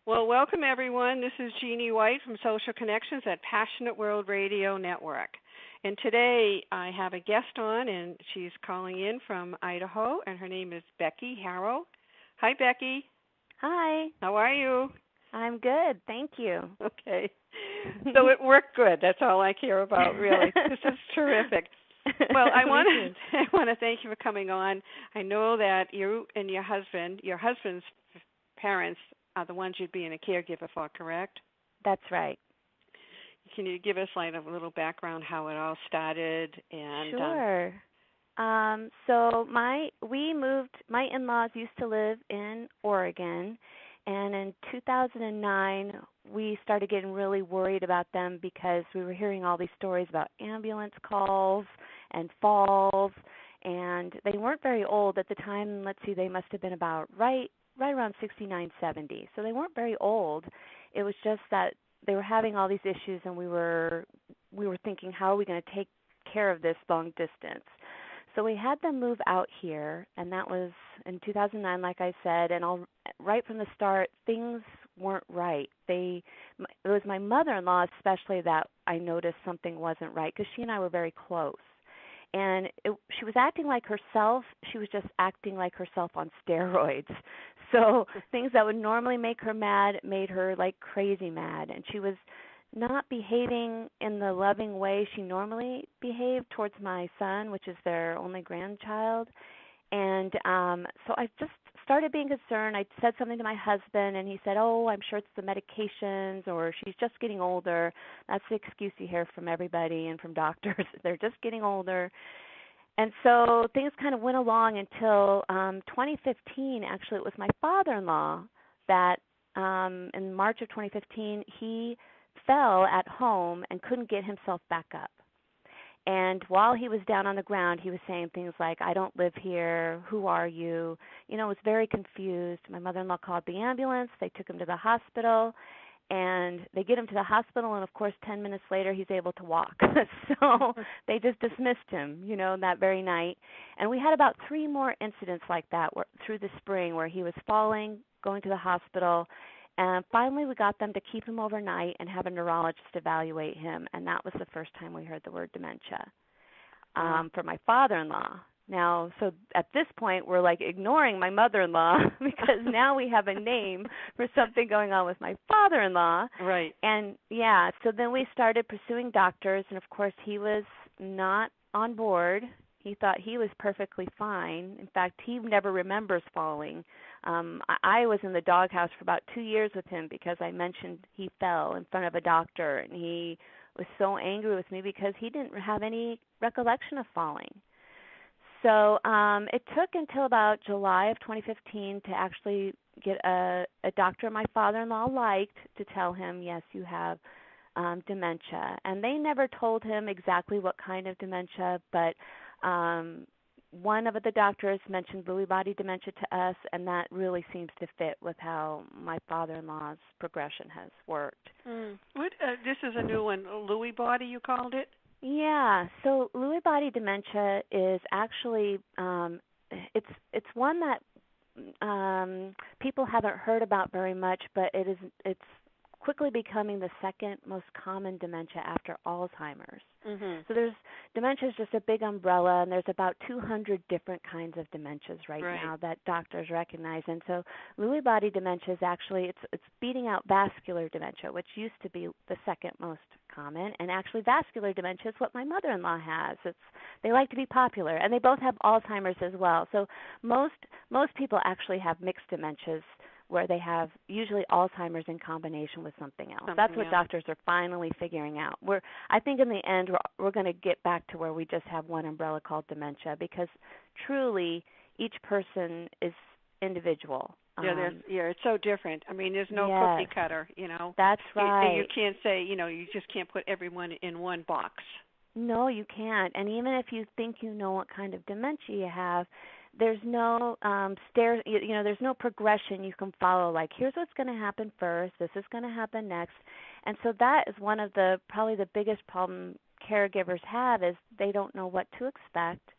Well, welcome everyone. This is Jeanne White from Social Connections at Passionate World Radio Network. And today I have a guest on, and she's calling in from Idaho, and her name is Becky Harro. Hi, Becky. Hi. How are you? I'm good, thank you. Okay. So it worked good. That's all I care about, really. This is terrific. Well, I want to thank you for coming on. I know that you and your husband's parents are the ones you'd be in a caregiver for, correct? That's right. Can you give us like a little background how it all started? And sure. So my in-laws used to live in Oregon, and in 2009 we started getting really worried about them because we were hearing all these stories about ambulance calls and falls, and they weren't very old at the time. Let's see, they must have been about right around 69, 70. So they weren't very old. It was just that they were having all these issues, and we were thinking, how are we going to take care of this long distance? So we had them move out here, and that was in 2009, like I said, and right from the start, things weren't right. It was my mother-in-law especially that I noticed something wasn't right, because she and I were very close. And she was acting like herself. She was just acting like herself on steroids. So things that would normally make her mad made her like crazy mad. And she was not behaving in the loving way she normally behaved towards my son, which is their only grandchild. And so I just started being concerned. I said something to my husband, and he said, oh, I'm sure it's the medications, or she's just getting older. That's the excuse you hear from everybody and from doctors. They're just getting older. And so things kind of went along until 2015. Actually, it was my father-in-law that in March of 2015, he fell at home and couldn't get himself back up. And while he was down on the ground, he was saying things like, I don't live here, who are you? You know, was very confused. My mother-in-law called the ambulance. They took him to the hospital, and they get him to the hospital, and of course 10 minutes later he's able to walk. So they just dismissed him, that very night. And we had about 3 more incidents like that through the spring where he was falling, going to the hospital. And finally, we got them to keep him overnight and have a neurologist evaluate him, and that was the first time we heard the word dementia for my father-in-law. Now, so at this point, we're like ignoring my mother-in-law because now we have a name for something going on with my father-in-law. Right. And, so then we started pursuing doctors, and of course, he was not on board. He thought he was perfectly fine. In fact, he never remembers falling. I was in the doghouse for about 2 years with him because I mentioned he fell in front of a doctor, and he was so angry with me because he didn't have any recollection of falling. So it took until about July of 2015 to actually get a doctor my father-in-law liked to tell him, yes, you have dementia. And they never told him exactly what kind of dementia, but one of the doctors mentioned Lewy body dementia to us, and that really seems to fit with how my father-in-law's progression has worked. What? This is a new one. Lewy body, you called it? Yeah. So Lewy body dementia is actually it's one that people haven't heard about very much, but it's quickly becoming the second most common dementia after Alzheimer's. Mm-hmm. So dementia is just a big umbrella, and there's about 200 different kinds of dementias right now that doctors recognize. And so Lewy body dementia is actually it's beating out vascular dementia, which used to be the second most common. And actually, vascular dementia is what my mother-in-law has. They like to be popular, and they both have Alzheimer's as well. So most people actually have mixed dementias, where they have usually Alzheimer's in combination with something else. That's what doctors are finally figuring out. I think in the end we're going to get back to where we just have one umbrella called dementia, because truly each person is individual. It's so different. I mean, there's no cookie cutter, That's right. You can't say, you just can't put everyone in one box. No, you can't. And even if you think you know what kind of dementia you have, there's no there's no progression you can follow. Like, here's what's going to happen first. This is going to happen next. And so that is one of probably the biggest problem caregivers have, is they don't know what to expect,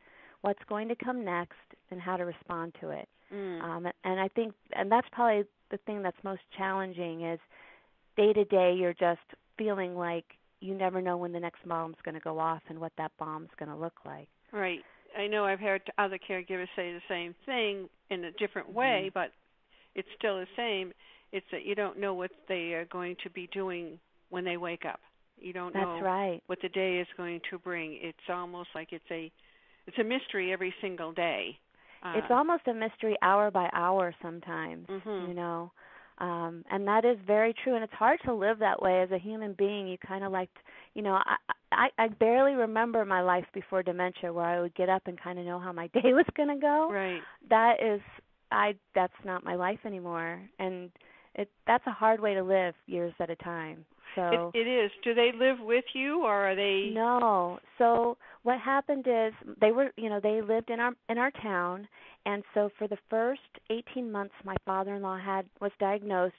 what's going to come next, and how to respond to it. And I think, and that's probably the thing that's most challenging is day to day you're just feeling like you never know when the next bomb's going to go off and what that bomb's going to look like. Right. I know I've heard other caregivers say the same thing in a different way, but it's still the same. It's that you don't know what they are going to be doing when they wake up. You don't know what the day is going to bring. It's almost like it's a mystery every single day. It's almost a mystery hour by hour sometimes, you know. And that is very true. And it's hard to live that way as a human being. You kind of like, you know, I barely remember my life before dementia where I would get up and kind of know how my day was going to go. Right. That's not my life anymore. And that's a hard way to live years at a time. So it is. Do they live with you, or are they? No. So what happened is they lived in our town, and so for the first 18 months my father-in-law was diagnosed.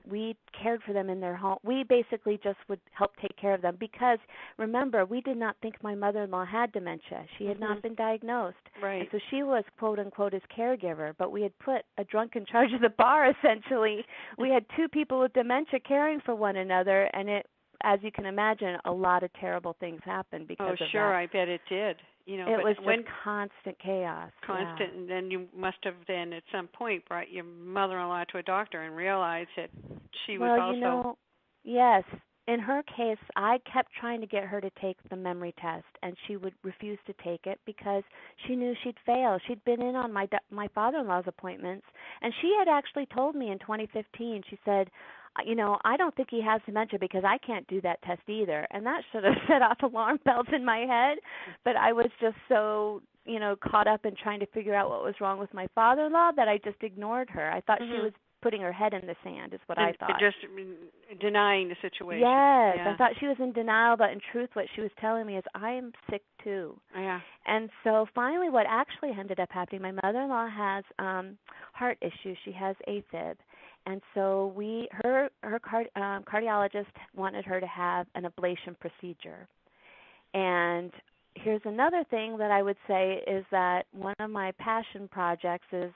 We cared for them in their home. We basically just would help take care of them because, remember, we did not think my mother-in-law had dementia. She had not been diagnosed. Right. And so she was, quote-unquote, his caregiver, but we had put a drunk in charge of the bar, essentially. We had two people with dementia caring for one another, and it, as you can imagine, a lot of terrible things happened because of that. Oh, sure, I bet it did. You know, it was just constant chaos. Constant, and then you must have then at some point brought your mother-in-law to a doctor and realized that she was also. Well, you know, yes. In her case, I kept trying to get her to take the memory test, and she would refuse to take it because she knew she'd fail. She'd been in on my father-in-law's appointments, and she had actually told me in 2015. She said, you know, I don't think he has dementia because I can't do that test either. And that should have set off alarm bells in my head. But I was just so, you know, caught up in trying to figure out what was wrong with my father-in-law that I just ignored her. I thought she was putting her head in the sand is what I thought. Just denying the situation. Yes, I thought she was in denial, but in truth what she was telling me is I am sick too. Yeah. And so finally what actually ended up happening, my mother-in-law has heart issues. She has AFib. And so her cardiologist wanted her to have an ablation procedure. And here's another thing that I would say is that one of my passion projects is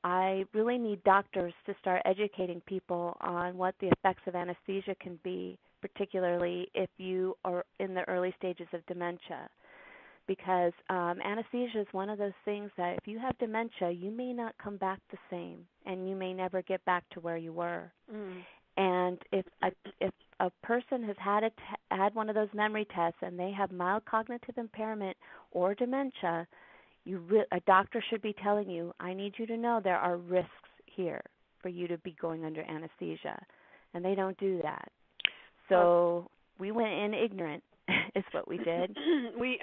I really need doctors to start educating people on what the effects of anesthesia can be, particularly if you are in the early stages of dementia. Because anesthesia is one of those things that if you have dementia, you may not come back the same, and you may never get back to where you were. And if a person has had one of those memory tests and they have mild cognitive impairment or dementia, a doctor should be telling you, I need you to know there are risks here for you to be going under anesthesia. And they don't do that. So we went in ignorant is what we did.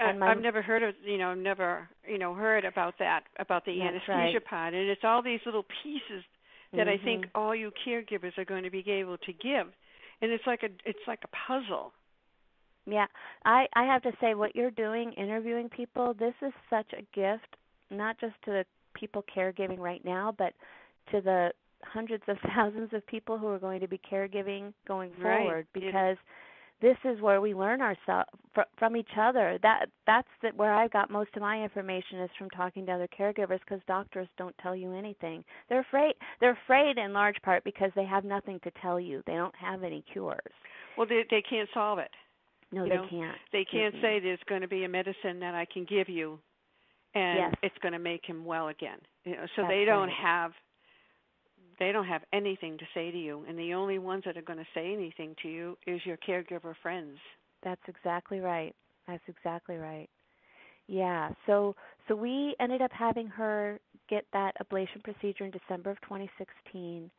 I've never heard of, heard about that, about the anesthesia part. And it's all these little pieces that I think all you caregivers are going to be able to give. And it's like a puzzle. Yeah, I have to say what you're doing, interviewing people, this is such a gift, not just to the people caregiving right now, but to the hundreds of thousands of people who are going to be caregiving going forward, because this is where we learn ourselves from each other. That's where I got most of my information is from talking to other caregivers, because doctors don't tell you anything. They're afraid in large part because they have nothing to tell you. They don't have any cures. Well, they can't solve it. No, they can't. They can't say there's going to be a medicine that I can give you, and it's going to make him well again. So they don't have anything to say to you, and the only ones that are going to say anything to you is your caregiver friends. That's exactly right. Yeah. So we ended up having her get that ablation procedure in December of 2016.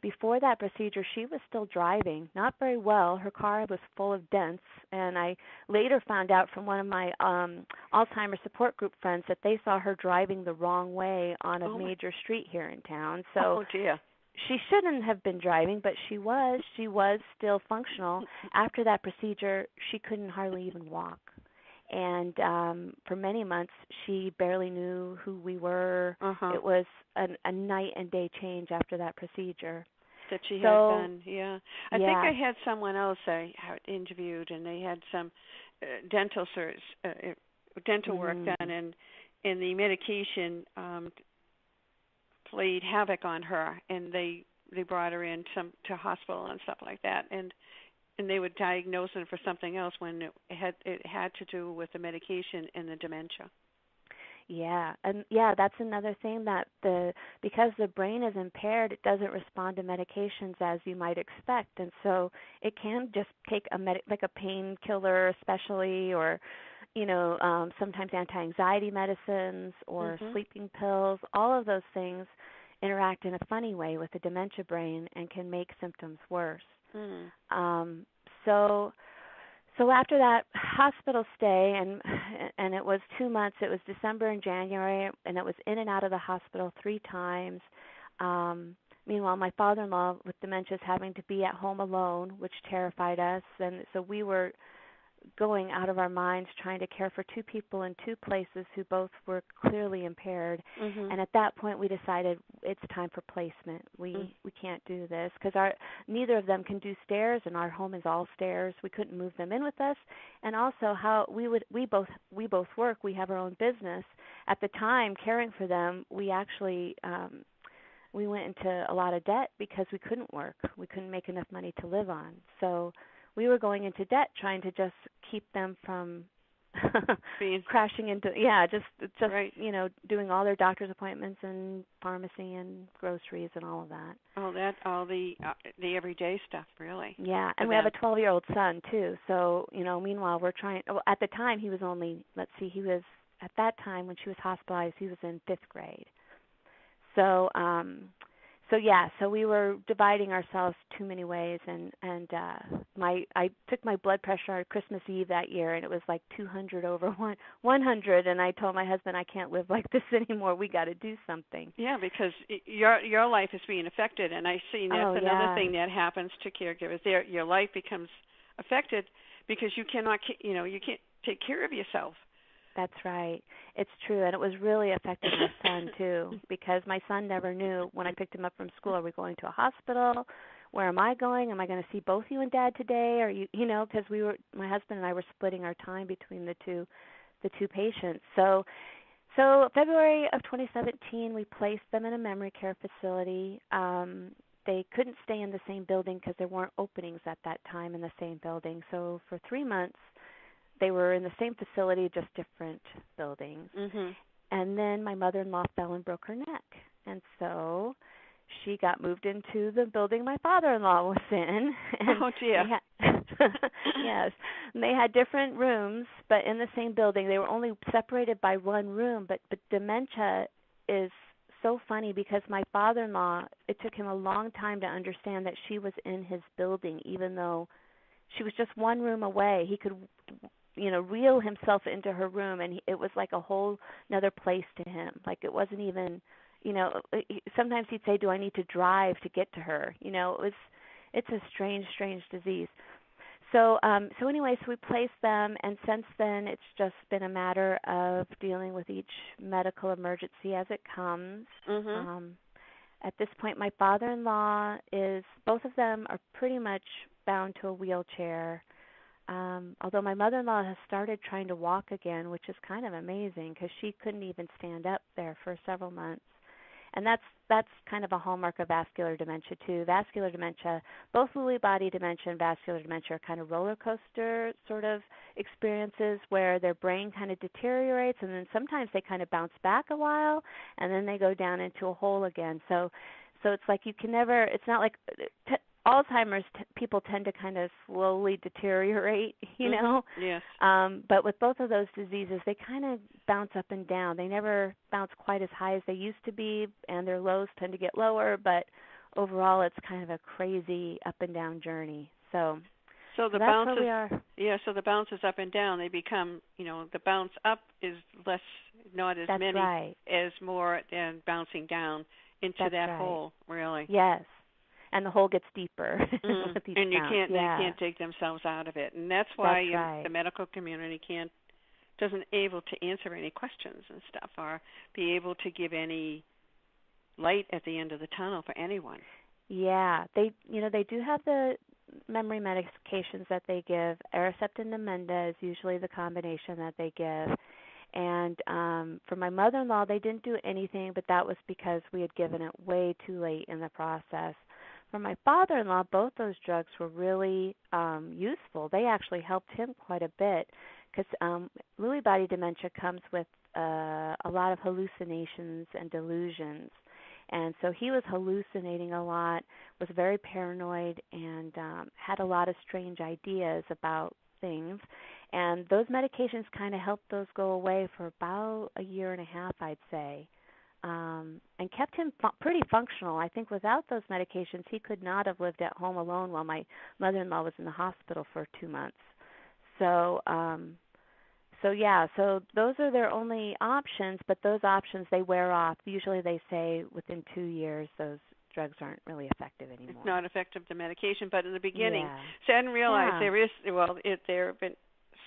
Before that procedure, she was still driving, not very well. Her car was full of dents, and I later found out from one of my Alzheimer support group friends that they saw her driving the wrong way on a major street here in town. So she shouldn't have been driving, but she was. She was still functional. After that procedure, she couldn't hardly even walk. And for many months, she barely knew who we were. It was a night and day change after that procedure. That she had done, I think I had someone else I had interviewed, and they had some dental work done, and the medication played havoc on her, and they brought her in to hospital and stuff like that, and they would diagnose her for something else when it had to do with the medication and the dementia. Yeah, and yeah, that's another thing that because the brain is impaired, it doesn't respond to medications as you might expect, and so it can just take like a painkiller, especially, or sometimes anti-anxiety medicines or sleeping pills. All of those things interact in a funny way with the dementia brain and can make symptoms worse. So after that hospital stay, and it was 2 months, it was December and January, and it was in and out of the hospital 3 times. Meanwhile, my father-in-law with dementia is having to be at home alone, which terrified us, and so we were going out of our minds trying to care for 2 people in 2 places who both were clearly impaired. And at that point we decided it's time for placement. We can't do this because neither of them can do stairs, and our home is all stairs. We couldn't move them in with us, and also we both work. We have our own business. At the time caring for them, we actually we went into a lot of debt because we couldn't work. We couldn't make enough money to live on. So we were going into debt trying to just keep them from crashing into just right. Doing all their doctor's appointments and pharmacy and groceries and all of that. All the everyday stuff, really. Yeah, and we have a 12-year-old son too. So meanwhile we're trying. Well, at the time he was only he was at that time when she was hospitalized he was in 5th grade. So so we were dividing ourselves too many ways, and I took my blood pressure on Christmas Eve that year, and it was like 200 over 100, and I told my husband, I can't live like this anymore. We got to do something. Yeah, because your life is being affected, and I see that's another thing that happens to caregivers. Your life becomes affected because you cannot, you can't take care of yourself. That's right. It's true, and it was really affecting my son too, because my son never knew when I picked him up from school, are we going to a hospital? Where am I going? Am I going to see both you and Dad today? Or because my husband and I were splitting our time between the two patients. So February of 2017, we placed them in a memory care facility. They couldn't stay in the same building because there weren't openings at that time in the same building. So for 3 months, they were in the same facility, just different buildings. And then my mother-in-law fell and broke her neck. And so she got moved into the building my father-in-law was in. And oh, dear. Yes. And they had different rooms, but in the same building. They were only separated by 1 room. But dementia is so funny because my father-in-law, it took him a long time to understand that she was in his building, even though she was just 1 room away. He could reel himself into her room, and it was like a whole another place to him. Like it wasn't even, sometimes he'd say, do I need to drive to get to her? It's a strange disease. So anyway, so we placed them, and since then it's just been a matter of dealing with each medical emergency as it comes. At this point, my father-in-law both of them are pretty much bound to a wheelchair. Although my mother-in-law has started trying to walk again, which is kind of amazing because she couldn't even stand up there for several months. And that's kind of a hallmark of vascular dementia too. Vascular dementia, both Lewy body dementia and vascular dementia are kind of roller coaster sort of experiences where their brain kind of deteriorates, and then sometimes they kind of bounce back a while, and then they go down into a hole again. So it's like you can never. It's not like Alzheimer's people tend to kind of slowly deteriorate, Yes. But with both of those diseases, they kind of bounce up and down. They never bounce quite as high as they used to be, and their lows tend to get lower. But overall, it's kind of a crazy up and down journey. So the that's bounces, where we are. Yeah. So the bounces up and down, they become, the bounce up is less, not as that's many right. as more than bouncing down into that's that right. hole. Really. Yes. And the hole gets deeper. With each and bounce. they can't dig themselves out of it, and that's why right. the medical community doesn't able to answer any questions and stuff, or be able to give any light at the end of the tunnel for anyone. Yeah, they do have the memory medications that they give. Aricept and Namenda is usually the combination that they give. And for my mother-in-law, they didn't do anything, but that was because we had given it way too late in the process. For my father-in-law, both those drugs were really useful. They actually helped him quite a bit because Lewy body dementia comes with a lot of hallucinations and delusions. And so he was hallucinating a lot, was very paranoid, and had a lot of strange ideas about things. And those medications kind of helped those go away for about a year and a half, I'd say, and kept him pretty functional. I think without those medications, he could not have lived at home alone while my mother-in-law was in the hospital for 2 months. So, so those are their only options, but those options, they wear off. Usually they say within 2 years those drugs aren't really effective anymore. It's not effective, the medication, but in the beginning. Yeah. So I didn't realize there have been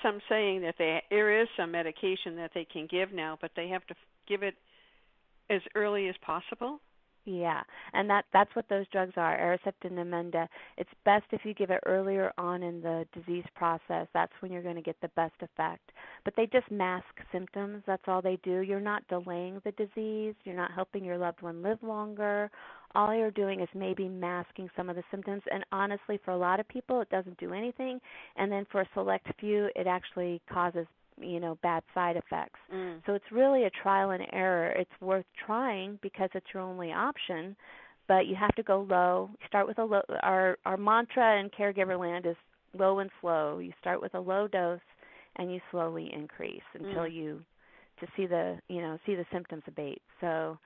some saying that there is some medication that they can give now, but they have to give it as early as possible. Yeah, and that's what those drugs are, Aricept and Namenda. It's best if you give it earlier on in the disease process. That's when you're going to get the best effect. But they just mask symptoms. That's all they do. You're not delaying the disease. You're not helping your loved one live longer. All you're doing is maybe masking some of the symptoms. And honestly, for a lot of people, it doesn't do anything. And then for a select few, it actually causes bad side effects. So it's really a trial and error. It's worth trying because it's your only option, but you have to go low. You start with a low. Our mantra in caregiver land is low and slow. You start with a low dose and you slowly increase until you see the symptoms abate. So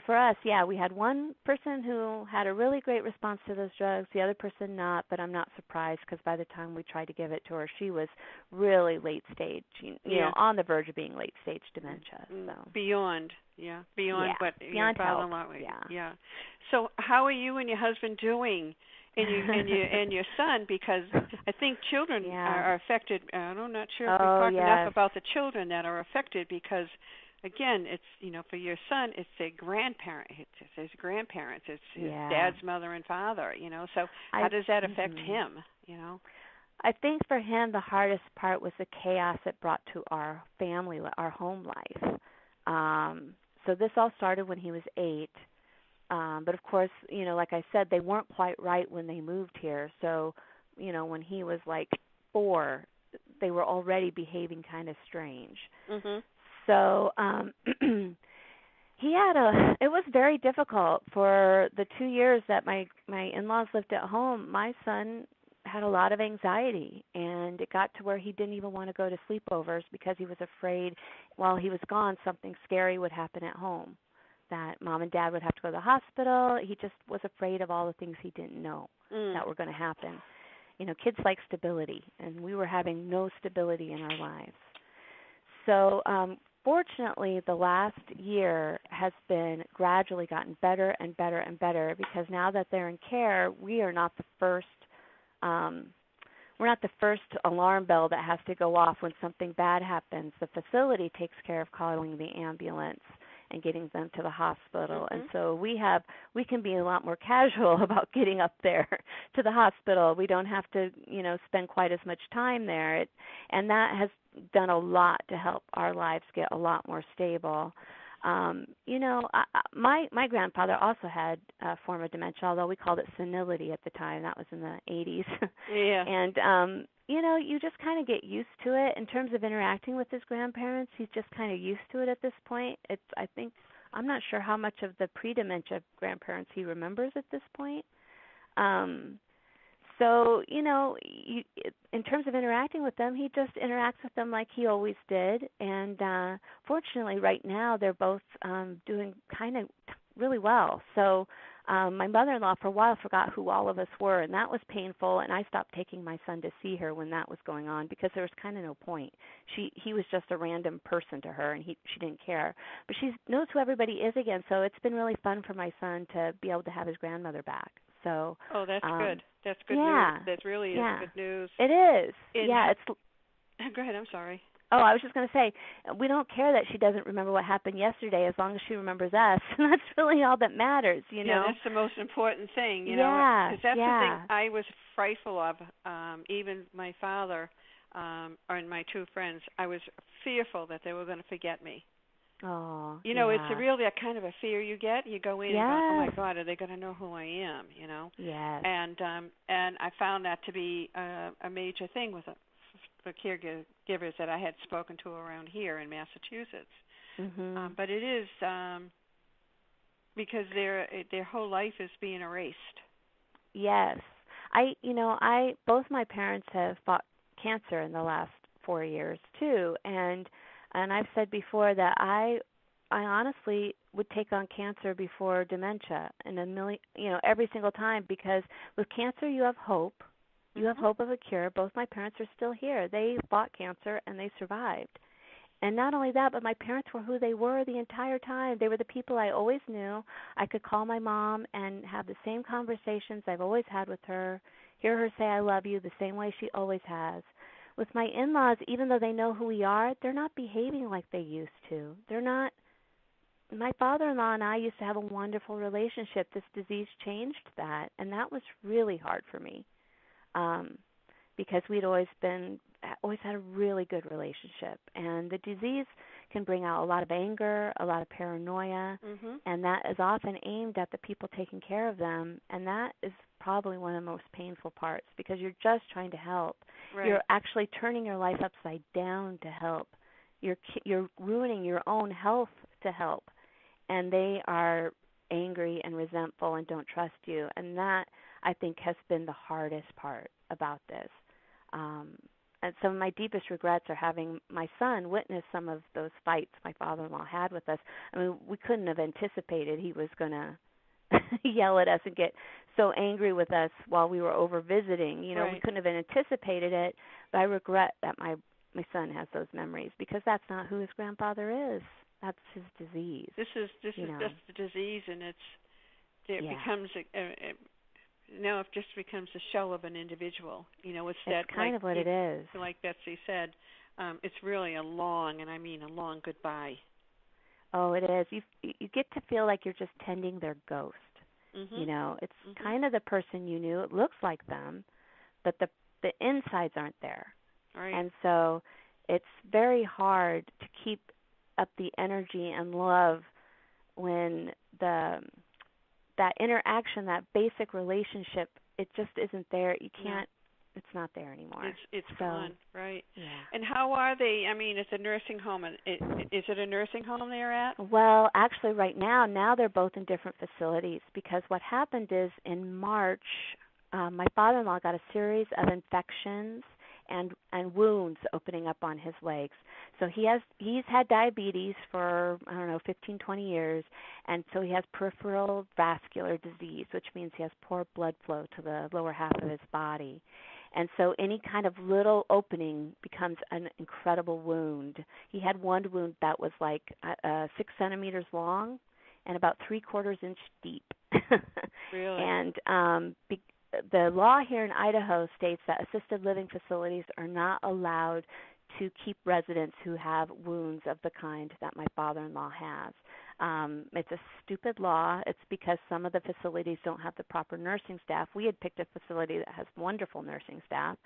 for us, we had one person who had a really great response to those drugs, the other person not, but I'm not surprised because by the time we tried to give it to her, she was really late stage, on the verge of being late stage dementia. So beyond what your father-in-law. Yeah. So how are you and your husband doing? And your son, because I think children are affected. I'm not sure if we've talked enough about the children that are affected because, again, it's for your son, it's a grandparent, it's his grandparents, it's his dad's mother and father. So how does that affect him? I think for him the hardest part was the chaos it brought to our family, our home life. So this all started when he was 8. But of course, like I said, they weren't quite right when they moved here. So, when he was like 4, they were already behaving kind of strange. Mm-hmm. So, it was very difficult for the 2 years that my in-laws lived at home. My son had a lot of anxiety, and it got to where he didn't even want to go to sleepovers because he was afraid while he was gone something scary would happen at home, that mom and dad would have to go to the hospital. He just was afraid of all the things he didn't know that were going to happen. Kids like stability, and we were having no stability in our lives. So fortunately, the last year has been gradually gotten better and better and better because now that they're in care, we are not the first alarm bell that has to go off when something bad happens. The facility takes care of calling the ambulance and getting them to the hospital. And so we can be a lot more casual about getting up there to the hospital. We don't have to, spend quite as much time there. And that has done a lot to help our lives get a lot more stable. My grandfather also had a form of dementia, although we called it senility at the time. That was in the 80s. Yeah. And, you just kind of get used to it. In terms of interacting with his grandparents, he's just kind of used to it at this point. I'm not sure how much of the pre-dementia grandparents he remembers at this point. So, in terms of interacting with them, he just interacts with them like he always did. And fortunately, right now, they're both doing kind of really well. So my mother-in-law, for a while, forgot who all of us were, and that was painful. And I stopped taking my son to see her when that was going on because there was kind of no point. He was just a random person to her, and she didn't care. But she knows who everybody is again, so it's been really fun for my son to be able to have his grandmother back. So, that's good. That's good news. That really is good news. It is. Go ahead. I'm sorry. Oh, I was just going to say, we don't care that she doesn't remember what happened yesterday as long as she remembers us. And that's really all that matters, Yeah, that's the most important thing, Yeah, because that's the thing I was frightful of. Even my father, and my two friends, I was fearful that they were going to forget me. Oh, You know, it's yeah. really a kind of a fear you get. You go in and go, oh my Yes. God, are they going to know who I am? You know, Yes. and I found that to be a major thing with the caregivers that I had spoken to around here in Massachusetts. Mhm. But it is because their whole life is being erased. Yes. I both my parents have fought cancer in the last 4 years too, and I've said before that I honestly would take on cancer before dementia and a million, every single time, because with cancer you have hope. You have Mhm. hope of a cure. Both my parents are still here. They fought cancer and they survived. And not only that, but my parents were who they were the entire time. They were the people I always knew. I could call my mom and have the same conversations I've always had with her, hear her say I love you the same way she always has. With my in-laws, even though they know who we are, they're not behaving like they used to. They're not. My father-in-law and I used to have a wonderful relationship. This disease changed that, and that was really hard for me. Um, because we'd always had a really good relationship, and the disease can bring out a lot of anger, a lot of paranoia, Mhm. and that is often aimed at the people taking care of them, and that is probably one of the most painful parts, because you're just trying to help. Right. You're actually turning your life upside down to help. You're ruining your own health to help, and they are angry and resentful and don't trust you, and that, I think, has been the hardest part about this. um, and some of my deepest regrets are having my son witness some of those fights my father-in-law had with us. I mean, we couldn't have anticipated he was going to yell at us and get so angry with us while we were over visiting. We Right. couldn't have anticipated it, but I regret that my son has those memories, because that's not who his grandfather is. That's his disease. This is just the disease, and it Yeah. becomes now it just becomes a shell of an individual. It's It's that kind of what it is. like Betsy said, it's really a long, and I mean a long goodbye. Oh, it is. You get to feel like you're just tending their ghost. Mhm. It's Mhm. kind of the person you knew. It looks like them, but the insides aren't there. Right. And so it's very hard to keep up the energy and love when that interaction, that basic relationship, it just isn't there. You No. can't. It's not there anymore. It's So, gone. Right. yeah. And how are they? I mean, it's a nursing home, and is it a nursing home they're at? Well, actually, right now they're both in different facilities, because what happened is in March, my father-in-law got a series of infections and wounds opening up on his legs. So he's had diabetes for, I don't know, 15, 20 years, and so he has peripheral vascular disease, which means he has poor blood flow to the lower half of his body. And so any kind of little opening becomes an incredible wound. He had one wound that was like 6 centimeters long and about 3/4 inch deep. Really? And the law here in Idaho states that assisted living facilities are not allowed to keep residents who have wounds of the kind that my father-in-law has. It's a stupid law. It's because some of the facilities don't have the proper nursing staff. We had picked a facility that has wonderful nursing staff,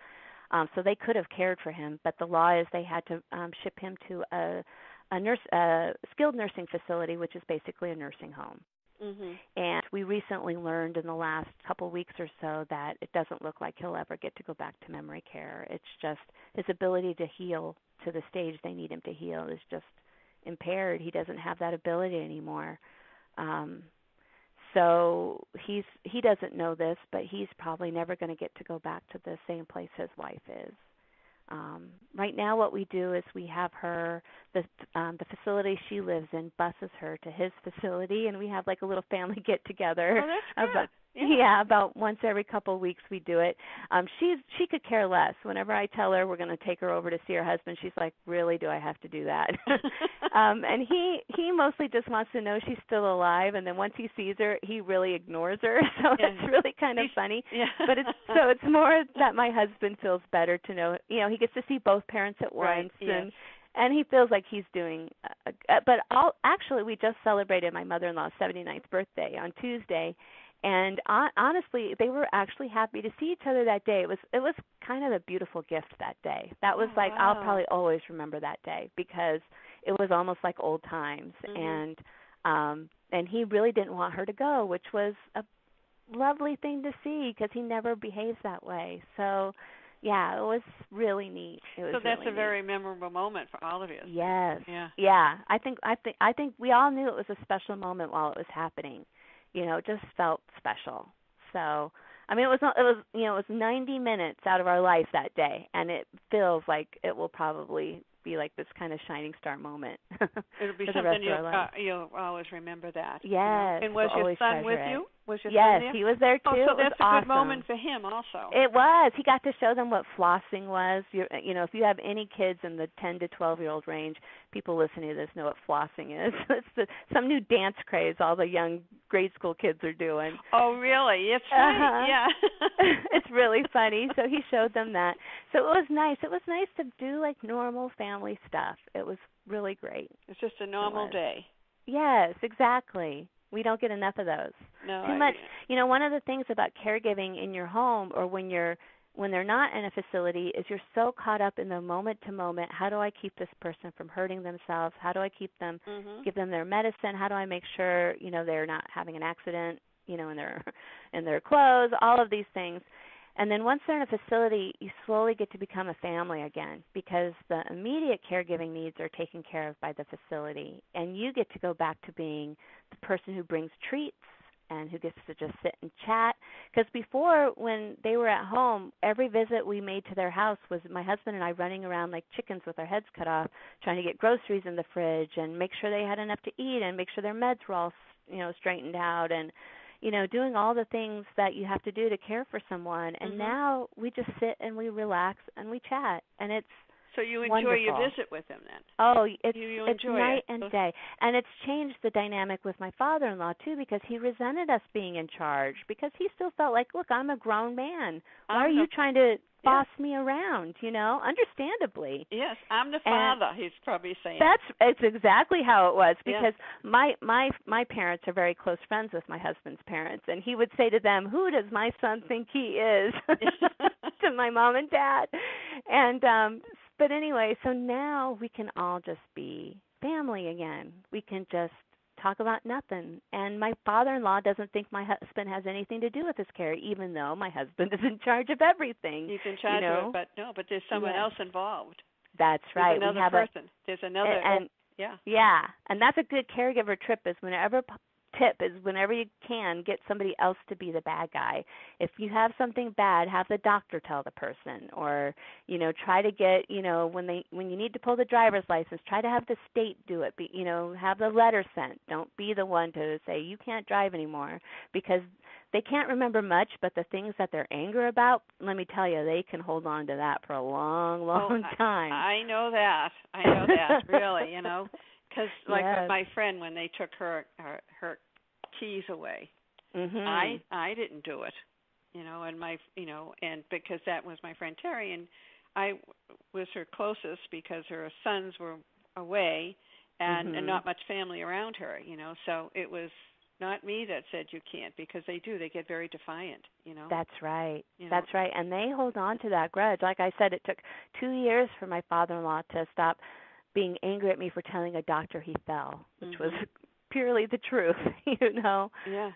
so they could have cared for him. But the law is they had to ship him to a skilled nursing facility, which is basically a nursing home. Mhm. And we recently learned in the last couple weeks or so that it doesn't look like he'll ever get to go back to memory care. It's just his ability to heal to the stage they need him to heal is just impaired. He doesn't have that ability anymore. Um, so he doesn't know this, but he's probably never going to get to go back to the same place his wife is. Right now, what we do is we have her, the facility she lives in buses her to his facility, and we have like a little family get together. Oh, that's About, good. Yeah. about once every couple of weeks we do it. She could care less. Whenever I tell her we're going to take her over to see her husband, she's like, "Really? Do I have to do that?" And he mostly just wants to know she's still alive, and then once he sees her, he really ignores her. So Yeah. it's really kind of funny. Yeah. But it's more that my husband feels better to know, he gets to see both parents at Right. once, Yes. and he feels like he's doing but actually we just celebrated my mother-in-law's 79th birthday on Tuesday, And honestly, they were actually happy to see each other that day. It was kind of a beautiful gift that day. That was like, I'll wow. probably always remember that day because it was almost like old times. Mhm. And he really didn't want her to go, which was a lovely thing to see because he never behaves that way. So, yeah, it was really neat. It was So that's really a neat. very memorable moment for all of you. Yes. Yeah. Yeah. I think we all knew it was a special moment while it was happening. It just felt special. So, I mean, it was 90 minutes out of our life that day, and it feels like it will probably be like this kind of shining star moment It'll be for the rest something of our life. you'll always remember that. Yes, And we'll was your always son with treasure it. you? Was your son Yes, there? he was there too. Oh, so It was that's a good awesome. moment for him also. It was. He got to show them what flossing was. If you have any kids in the 10 to 12-year-old range, people listening to this know what flossing is. It's some new dance craze all the young grade school kids are doing. Oh, really? It's funny. Yeah. It's really funny. So he showed them that. So it was nice. It was nice to do like normal family stuff. It was really great. It's just a It normal was. day. Yes, exactly. We don't get enough of those. No, Too much. One of the things about caregiving in your home or when they're not in a facility is you're so caught up in the moment to moment. How do I keep this person from hurting themselves? How do I keep them Mhm. give them their medicine? How do I make sure, they're not having an accident, in their clothes, all of these things. And then once they're in a facility, you slowly get to become a family again because the immediate caregiving needs are taken care of by the facility. And you get to go back to being the person who brings treats and who gets to just sit and chat. Because before, when they were at home, every visit we made to their house was my husband and I running around like chickens with our heads cut off, trying to get groceries in the fridge and make sure they had enough to eat and make sure their meds were all, straightened out and doing all the things that you have to do to care for someone. And Mhm. now we just sit and we relax and we chat, and it's So you enjoy your wonderful. visit with him then? Oh, You it's enjoy night it? and day, and it's changed the dynamic with my father-in-law too because he resented us being in charge because he still felt like, look, I'm a grown man. Why are I'm you the trying to yeah. boss me around? Understandably. Yes, I'm the And father. He's probably saying. it's exactly how it was Yeah. because my parents are very close friends with my husband's parents, and he would say to them, "Who does my son think he is?" to my mom and dad. And but anyway, so now we can all just be family again. We can just talk about nothing. And my father-in-law doesn't think my husband has anything to do with his care, even though my husband is in charge of everything. He's in charge of it, but no, but there's someone Yes. else involved. That's right. There's We another have person. There's another. and Yeah. yeah, and that's a good caregiver tip is whenever you can get somebody else to be the bad guy. If you have something bad, have the doctor tell the person, or try to get when you need to pull the driver's license, try to have the state do it. Have the letter sent. Don't be the one to say you can't drive anymore because they can't remember much, but the things that they're angry about, let me tell you, they can hold on to that for a long, long time. I know that. I know that, really, because like Yes. with my friend when they took her keys away, Mhm. I didn't do it, and and because that was my friend Terry, and I was her closest because her sons were away, and not much family around her, so it was not me that said you can't because they get very defiant, That's right. That's right. And they hold on to that grudge. Like I said, it took 2 years for my father-in-law to stop being angry at me for telling a doctor he fell, which was purely the truth, Yeah.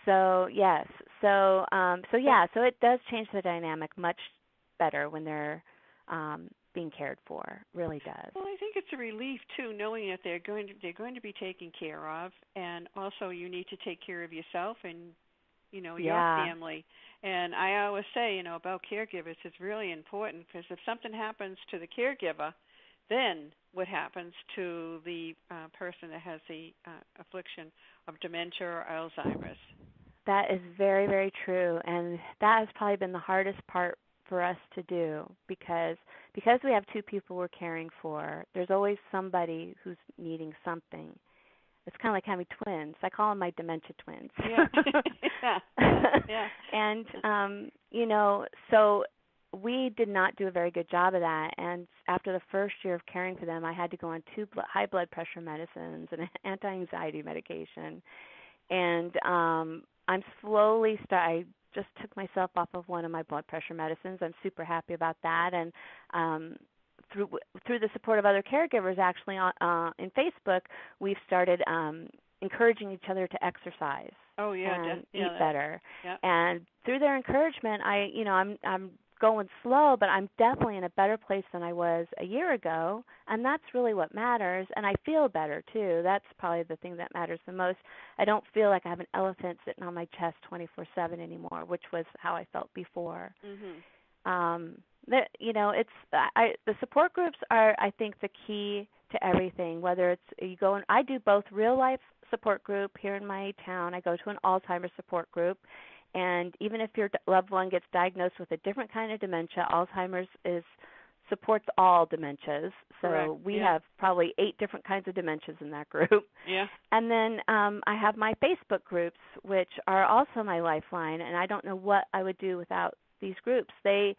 So, yes. So it does change the dynamic much better when they're being cared for. Really does. Well, I think it's a relief too, knowing that they're going to be taken care of, and also you need to take care of yourself and your family. And I always say, about caregivers, it's really important because if something happens to the caregiver, then what happens to the person that has the affliction of dementia or Alzheimer's? That is very, very true, and that has probably been the hardest part for us to do because we have two people we're caring for. There's always somebody who's needing something. It's kind of like having twins. I call them my dementia twins. Yeah. Yeah. And so we did not do a very good job of that. And after the first year of caring for them, I had to go on 2 high blood pressure medicines and anti-anxiety medication. And I'm slowly I just took myself off of one of my blood pressure medicines. I'm super happy about that, and through the support of other caregivers, actually in Facebook, we've started encouraging each other to exercise and eat better. Yeah. And through their encouragement, I'm going slow, but I'm definitely in a better place than I was a year ago, and that's really what matters. And I feel better too. That's probably the thing that matters the most. I don't feel like I have an elephant sitting on my chest 24/7 anymore, which was how I felt before. The support groups are, I think, the key to everything. Whether it's I do both real life support group here in my town. I go to an Alzheimer's support group. And even if your loved one gets diagnosed with a different kind of dementia, Alzheimer's supports all dementias. So we have probably 8 different kinds of dementias in that group. Yeah. And then I have my Facebook groups, which are also my lifeline. And I don't know what I would do without these groups. They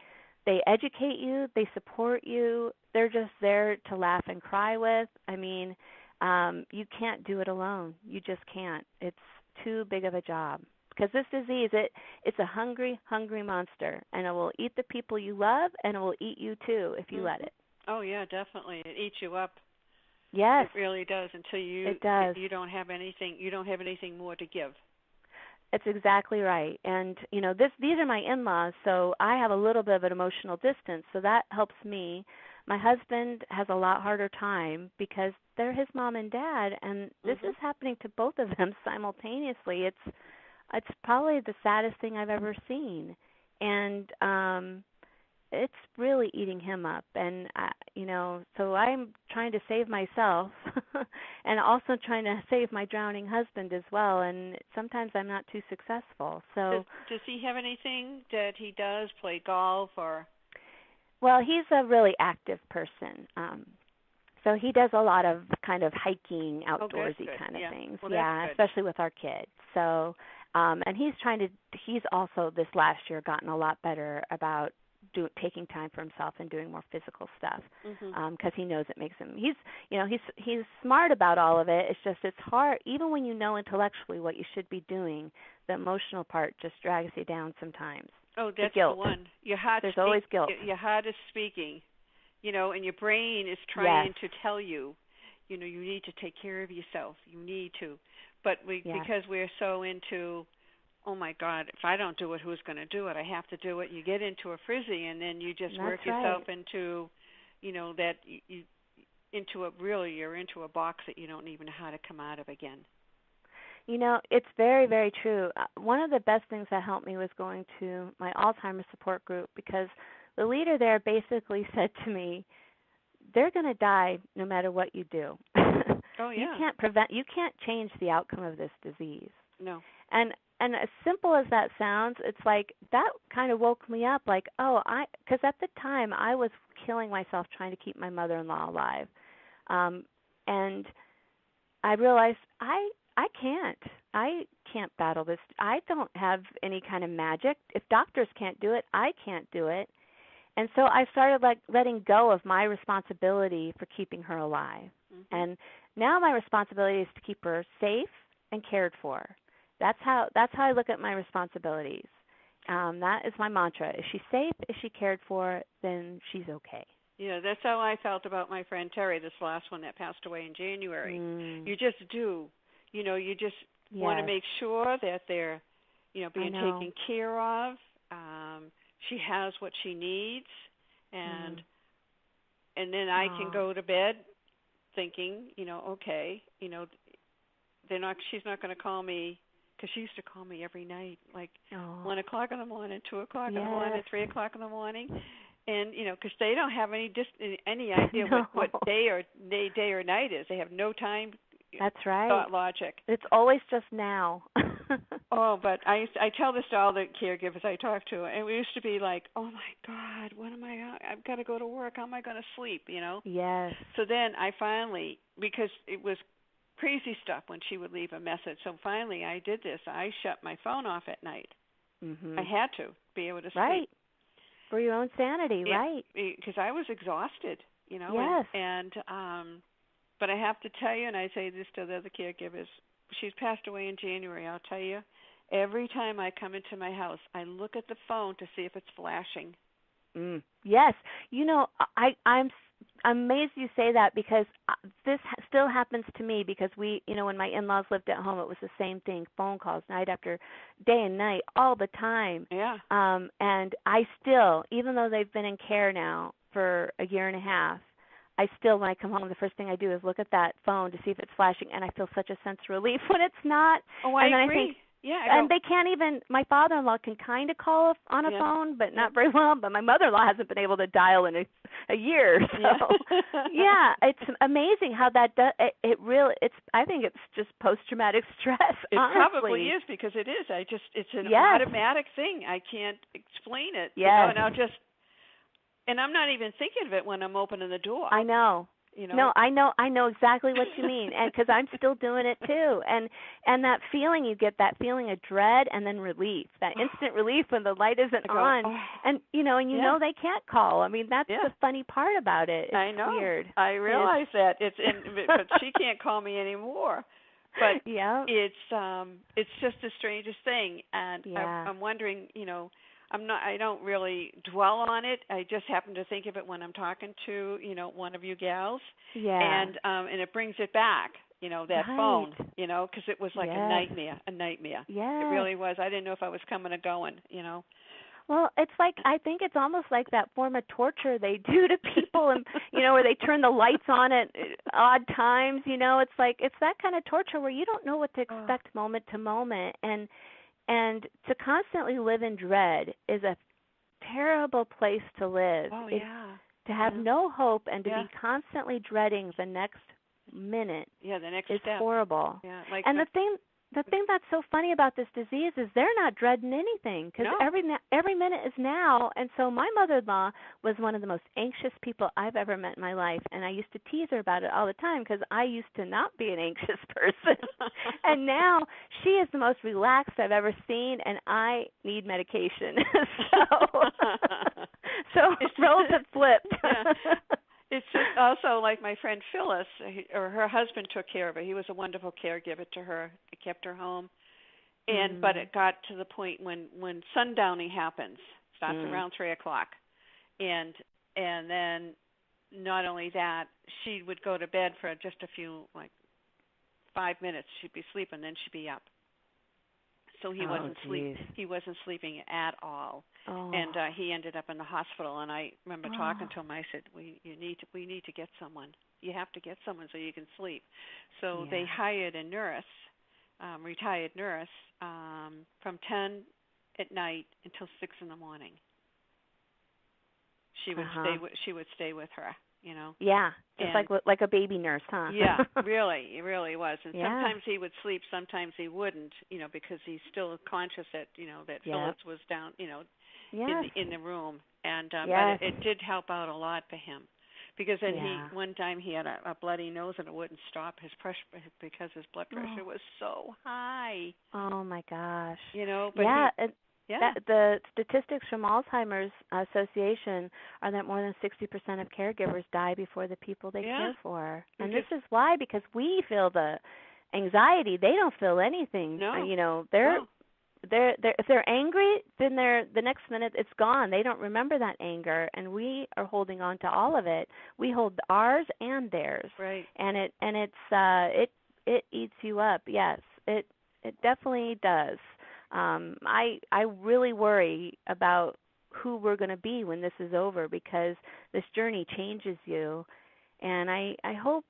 educate you. They support you. They're just there to laugh and cry with. I mean, you can't do it alone. You just can't. It's too big of a job. Because this disease, it's a hungry, hungry monster, and it will eat the people you love, and it will eat you too if you let it. Oh yeah, definitely. It eats you up. Yes, it really does. Until you don't have anything. You don't have anything more to give. It's exactly right. And these are my in-laws, so I have a little bit of an emotional distance, so that helps me. My husband has a lot harder time because they're his mom and dad, and this is happening to both of them simultaneously. It's probably the saddest thing I've ever seen, and it's really eating him up. And so I'm trying to save myself, and also trying to save my drowning husband as well. And sometimes I'm not too successful. So does he have anything that he does? Play golf or? Well, he's a really active person. So he does a lot of kind of hiking, outdoorsy kind of things. Well, especially with our kids. So. And he's also this last year gotten a lot better about taking time for himself and doing more physical stuff because he knows it makes him. He's smart about all of it. It's hard even when you know intellectually what you should be doing. The emotional part just drags you down sometimes. Oh, that's the guilt. One. There's always guilt. Your heart is speaking, and your brain is trying to tell you, you need to take care of yourself. You need to. But because we're so into, oh my God, if I don't do it, who's going to do it? I have to do it. You get into a frizzy, and then you just work yourself into, you're into a box that you don't even know how to come out of again. It's very, very true. One of the best things that helped me was going to my Alzheimer's support group because the leader there basically said to me, they're going to die no matter what you do. Oh yeah. You can't change the outcome of this disease. No. And as simple as that sounds, it's like that kind of woke me up like, because at the time I was killing myself trying to keep my mother-in-law alive. And I realized I can't battle this. I don't have any kind of magic. If doctors can't do it, I can't do it. And so I started letting go of my responsibility for keeping her alive. And now my responsibility is to keep her safe and cared for. That's how I look at my responsibilities. That is my mantra. Is she safe? Is she cared for? Then she's okay. Yeah, that's how I felt about my friend Terry, this last one that passed away in January. You just do. You just want to make sure that they're, being taken care of. She has what she needs, and then I can go to bed thinking, okay, she's not going to call me, because she used to call me every night, like 1 o'clock in the morning, 2 o'clock in the morning, 3 o'clock in the morning, and because they don't have any idea what day or night is. They have no time. That's right. Thought logic. It's always just now. Oh, but I tell this to all the caregivers I talk to, and we used to be like, oh my God, I've got to go to work. How am I going to sleep? Yes. So then I finally, because it was crazy stuff when she would leave a message. So finally I did this. I shut my phone off at night. I had to be able to sleep. Right. For your own sanity, right. Because I was exhausted, Yes. And but I have to tell you, and I say this to the other caregivers, she's passed away in January, I'll tell you, Every time I come into my house, I look at the phone to see if it's flashing. Yes. I'm amazed you say that because this still happens to me because when my in-laws lived at home, it was the same thing, phone calls night after day and night, all the time. Yeah. And I still, even though they've been in care now for a year and a half, I still, when I come home, the first thing I do is look at that phone to see if it's flashing, and I feel such a sense of relief when it's not. Oh, I agree. I think, yeah, and they can't even. My father-in-law can kind of call on a phone, but not very well. But my mother-in-law hasn't been able to dial in a year. So, it's amazing how that does. It really. I think it's just post-traumatic stress. It honestly. probably is because it is. It's an automatic thing. I can't explain it. Yes. And I'm not even thinking of it when I'm opening the door. I know. No, I know exactly what you mean, and because I'm still doing it too, and that feeling you get, that feeling of dread and then relief, that instant relief when the light isn't on, and you know they can't call. I mean, that's the funny part about it. I know. Weird. I realize that but she can't call me anymore. But it's just the strangest thing, and I'm wondering, I don't really dwell on it. I just happen to think of it when I'm talking to, one of you gals. Yeah. And it brings it back, that phone, because it was like a nightmare. Yeah. It really was. I didn't know if I was coming or going, Well, it's like, I think it's almost like that form of torture they do to people, and where they turn the lights on at odd times. It's like it's that kind of torture where you don't know what to expect moment to moment, and to constantly live in dread is a terrible place to live. Oh, yeah. To have no hope and to be constantly dreading the next minute. Yeah, the next is step. Horrible. Yeah, and the thing that's so funny about this disease is they're not dreading anything because every minute is now. And so my mother-in-law was one of the most anxious people I've ever met in my life, and I used to tease her about it all the time because I used to not be an anxious person. And now she is the most relaxed I've ever seen, and I need medication. So roles have flipped. It's just also like my friend Phyllis, her husband took care of her. He was a wonderful caregiver to her. He kept her home. But it got to the point when sundowning happens, starts around 3 o'clock. And then not only that, she would go to bed for just a few, 5 minutes. She'd be sleeping, then she'd be up. So he wasn't sleeping at all. Oh. And he ended up in the hospital. And I remember talking to him. I said, we need to get someone. You have to get someone so you can sleep. So they hired a nurse, retired nurse, from 10 at night until 6 in the morning. She would stay with her. Yeah, just like a baby nurse, huh? Yeah, really, it really was. And sometimes he would sleep, sometimes he wouldn't, because he's still conscious that that Phyllis was down, in the room. And but it did help out a lot for him, because then one time he had a bloody nose and it wouldn't stop his pressure because his blood pressure was so high. Oh my gosh. But the statistics from Alzheimer's Association are that more than 60% of caregivers die before the people they care for. And this is why, because we feel the anxiety, they don't feel anything. No. They're if they're angry, then the next minute it's gone. They don't remember that anger, and we are holding on to all of it. We hold ours and theirs. Right. And it eats you up. Yes. It definitely does. I really worry about who we're going to be when this is over, because this journey changes you, and I hope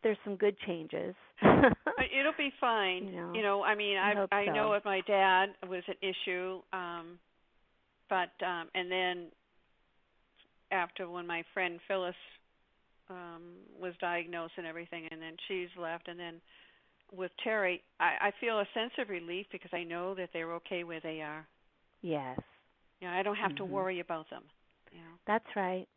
there's some good changes. It'll be fine. I mean, I know with my dad it was an issue, but and then after when my friend Phyllis was diagnosed and everything, and then she's left, and then with Terry, I feel a sense of relief because I know that they're okay where they are. Yes. I don't have to worry about them. That's right.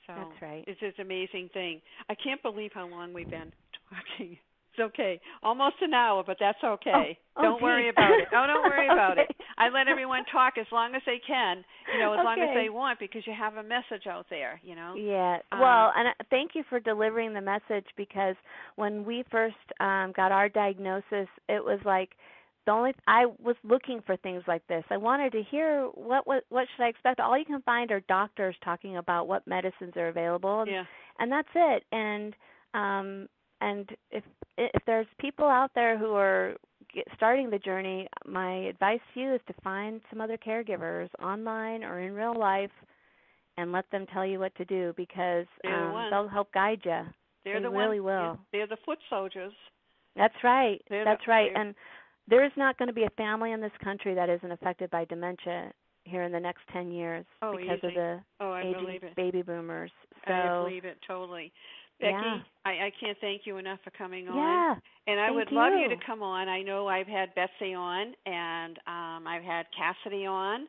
So that's right. It's just an amazing thing. I can't believe how long we've been talking. It's okay. Almost an hour, but that's okay. Don't worry about it. Oh, don't worry about it. I let everyone talk as long as they can, as long as they want, because you have a message out there, Yeah. Well, and thank you for delivering the message, because when we first got our diagnosis, it was like I was looking for things like this. I wanted to hear what should I expect. All you can find are doctors talking about what medicines are available, and that's it. And if there's people out there who are starting the journey, my advice to you is to find some other caregivers online or in real life and let them tell you what to do, because they'll help guide you. They really will. They're the foot soldiers. That's right. That's right. And there's not going to be a family in this country that isn't affected by dementia here in the next 10 years because of the aging baby boomers. So, I believe it totally. Becky, I can't thank you enough for coming on. Yeah, and I would love you to come on. I know I've had Betsy on, and I've had Cassidy on.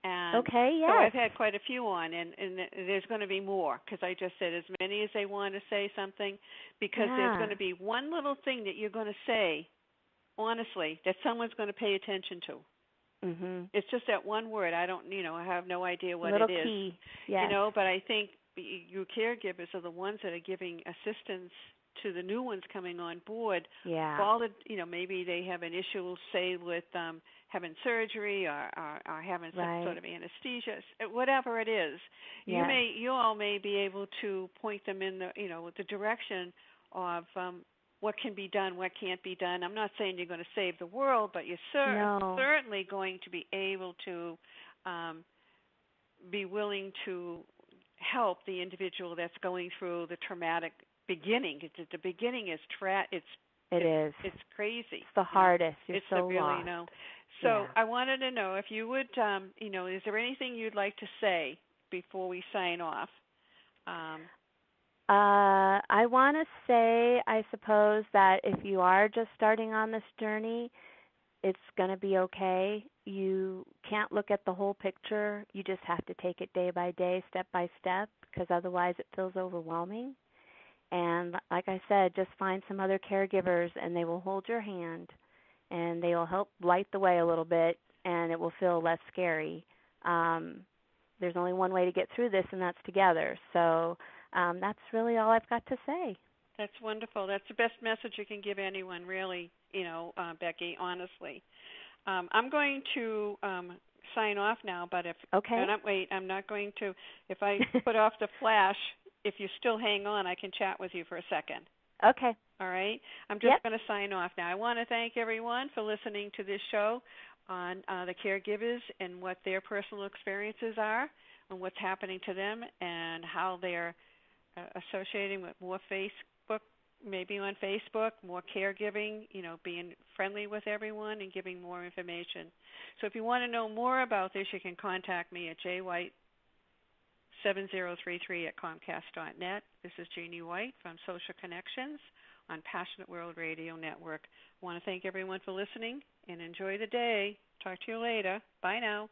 And so I've had quite a few on, and there's going to be more, because I just said as many as they want to say something, because there's going to be one little thing that you're going to say, honestly, that someone's going to pay attention to. Mm-hmm. It's just that one word. I don't, I have no idea what little it is. Key. Yes. But I think your caregivers are the ones that are giving assistance to the new ones coming on board. Yeah. All the, maybe they have an issue, say, with having surgery or having some sort of anesthesia, whatever it is. Yes. You all may be able to point them in the direction of what can be done, what can't be done. I'm not saying you're going to save the world, but you're certainly going to be able to be willing to help the individual that's going through the traumatic beginning. The beginning is it's crazy. It's the hardest. You're it's so really lost. So I wanted to know if you would, is there anything you'd like to say before we sign off? I want to say, I suppose, that if you are just starting on this journey, it's going to be okay. You can't look at the whole picture. You just have to take it day by day, step by step, because otherwise it feels overwhelming. And like I said, just find some other caregivers, and they will hold your hand, and they will help light the way a little bit, and it will feel less scary. There's only one way to get through this, and that's together. So that's really all I've got to say. That's wonderful. That's the best message you can give anyone, really, Becky, honestly. I'm going to sign off now, but I'm not going to. If I put off the flash, if you still hang on, I can chat with you for a second. Okay. All right? I'm just going to sign off now. I want to thank everyone for listening to this show on the caregivers and what their personal experiences are and what's happening to them and how they're associating with more Facebook, maybe on Facebook, more caregiving, being friendly with everyone and giving more information. So if you want to know more about this, you can contact me at jwhite7033@comcast.net. This is Jeanne White from Social Connections on Passionate World Radio Network. I want to thank everyone for listening and enjoy the day. Talk to you later. Bye now.